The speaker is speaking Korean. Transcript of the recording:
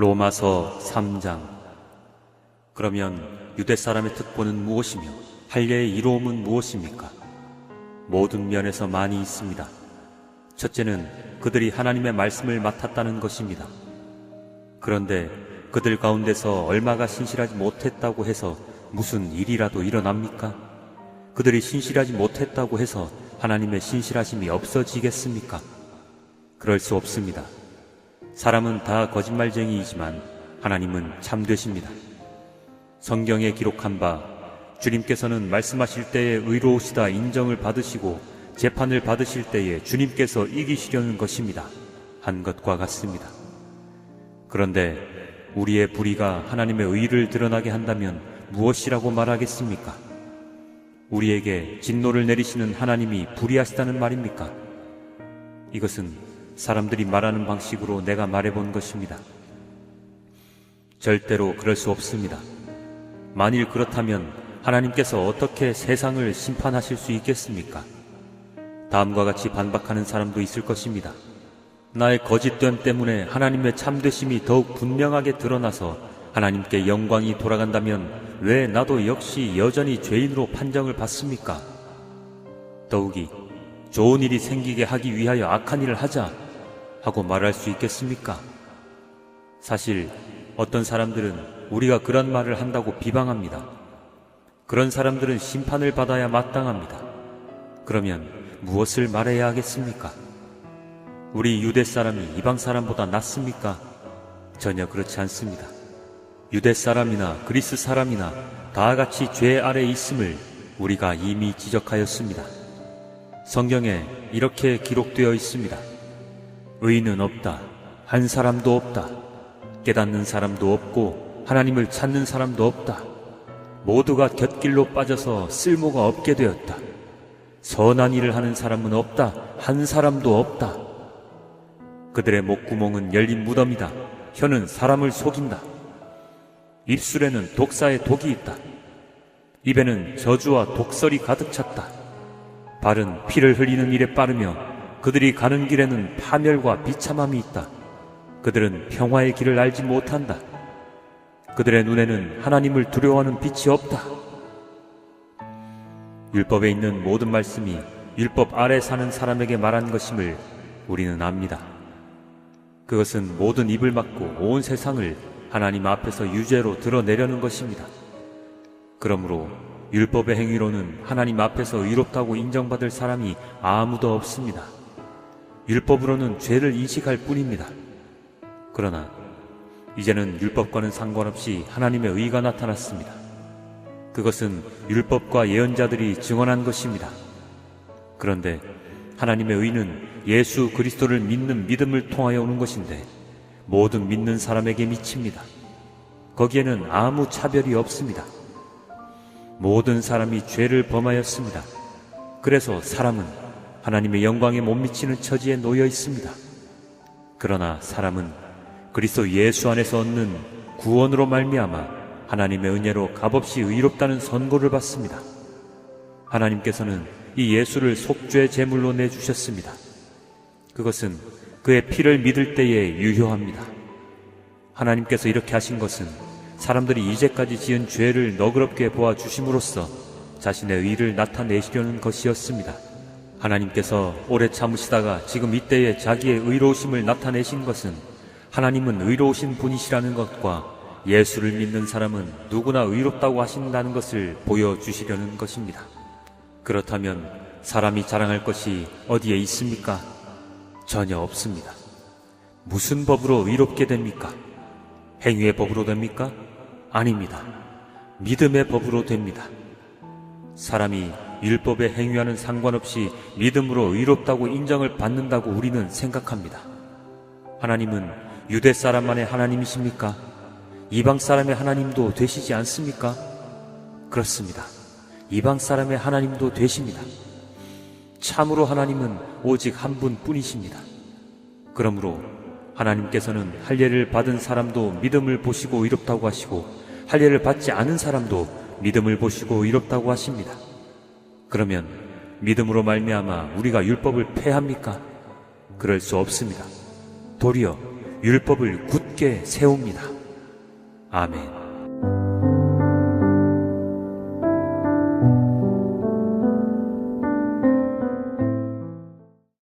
로마서 3장. 그러면 유대 사람의 특권은 무엇이며 할례의 이로움은 무엇입니까? 모든 면에서 많이 있습니다. 첫째는 그들이 하나님의 말씀을 맡았다는 것입니다. 그런데 그들 가운데서 얼마가 신실하지 못했다고 해서 무슨 일이라도 일어납니까? 그들이 신실하지 못했다고 해서 하나님의 신실하심이 없어지겠습니까? 그럴 수 없습니다. 사람은 다 거짓말쟁이이지만 하나님은 참되십니다. 성경에 기록한 바 주님께서는 말씀하실 때에 의로우시다 인정을 받으시고 재판을 받으실 때에 주님께서 이기시려는 것입니다 한 것과 같습니다. 그런데 우리의 불의가 하나님의 의를 드러나게 한다면 무엇이라고 말하겠습니까? 우리에게 진노를 내리시는 하나님이 불의하시다는 말입니까? 이것은 사람들이 말하는 방식으로 내가 말해본 것입니다. 절대로 그럴 수 없습니다. 만일 그렇다면 하나님께서 어떻게 세상을 심판하실 수 있겠습니까? 다음과 같이 반박하는 사람도 있을 것입니다. 나의 거짓됨 때문에 하나님의 참되심이 더욱 분명하게 드러나서 하나님께 영광이 돌아간다면 왜 나도 역시 여전히 죄인으로 판정을 받습니까? 더욱이 좋은 일이 생기게 하기 위하여 악한 일을 하자 하고 말할 수 있겠습니까? 사실 어떤 사람들은 우리가 그런 말을 한다고 비방합니다. 그런 사람들은 심판을 받아야 마땅합니다. 그러면 무엇을 말해야 하겠습니까? 우리 유대 사람이 이방 사람보다 낫습니까? 전혀 그렇지 않습니다. 유대 사람이나 그리스 사람이나 다 같이 죄 아래 있음을 우리가 이미 지적하였습니다. 성경에 이렇게 기록되어 있습니다. 의인은 없다. 한 사람도 없다. 깨닫는 사람도 없고 하나님을 찾는 사람도 없다. 모두가 곁길로 빠져서 쓸모가 없게 되었다. 선한 일을 하는 사람은 없다. 한 사람도 없다. 그들의 목구멍은 열린 무덤이다. 혀는 사람을 속인다. 입술에는 독사의 독이 있다. 입에는 저주와 독설이 가득 찼다. 발은 피를 흘리는 일에 빠르며 그들이 가는 길에는 파멸과 비참함이 있다. 그들은 평화의 길을 알지 못한다. 그들의 눈에는 하나님을 두려워하는 빛이 없다. 율법에 있는 모든 말씀이 율법 아래 사는 사람에게 말한 것임을 우리는 압니다. 그것은 모든 입을 막고 온 세상을 하나님 앞에서 유죄로 드러내려는 것입니다. 그러므로 율법의 행위로는 하나님 앞에서 의롭다고 인정받을 사람이 아무도 없습니다. 율법으로는 죄를 인식할 뿐입니다. 그러나 이제는 율법과는 상관없이 하나님의 의가 나타났습니다. 그것은 율법과 예언자들이 증언한 것입니다. 그런데 하나님의 의는 예수 그리스도를 믿는 믿음을 통하여 오는 것인데 모든 믿는 사람에게 미칩니다. 거기에는 아무 차별이 없습니다. 모든 사람이 죄를 범하였습니다. 그래서 사람은 하나님의 영광에 못 미치는 처지에 놓여 있습니다. 그러나 사람은 그리스도 예수 안에서 얻는 구원으로 말미암아 하나님의 은혜로 값없이 의롭다는 선고를 받습니다. 하나님께서는 이 예수를 속죄 제물로 내주셨습니다. 그것은 그의 피를 믿을 때에 유효합니다. 하나님께서 이렇게 하신 것은 사람들이 이제까지 지은 죄를 너그럽게 보아주심으로써 자신의 의를 나타내시려는 것이었습니다. 하나님께서 오래 참으시다가 지금 이때에 자기의 의로우심을 나타내신 것은 하나님은 의로우신 분이시라는 것과 예수를 믿는 사람은 누구나 의롭다고 하신다는 것을 보여주시려는 것입니다. 그렇다면 사람이 자랑할 것이 어디에 있습니까? 전혀 없습니다. 무슨 법으로 의롭게 됩니까? 행위의 법으로 됩니까? 아닙니다. 믿음의 법으로 됩니다. 사람이 율법의 행위와는 상관없이 믿음으로 의롭다고 인정을 받는다고 우리는 생각합니다. 하나님은 유대 사람만의 하나님이십니까? 이방 사람의 하나님도 되시지 않습니까? 그렇습니다. 이방 사람의 하나님도 되십니다. 참으로 하나님은 오직 한 분뿐이십니다. 그러므로 하나님께서는 할례를 받은 사람도 믿음을 보시고 의롭다고 하시고 할례를 받지 않은 사람도 믿음을 보시고 의롭다고 하십니다. 그러면 믿음으로 말미암아 우리가 율법을 폐합니까? 그럴 수 없습니다. 도리어 율법을 굳게 세웁니다. 아멘.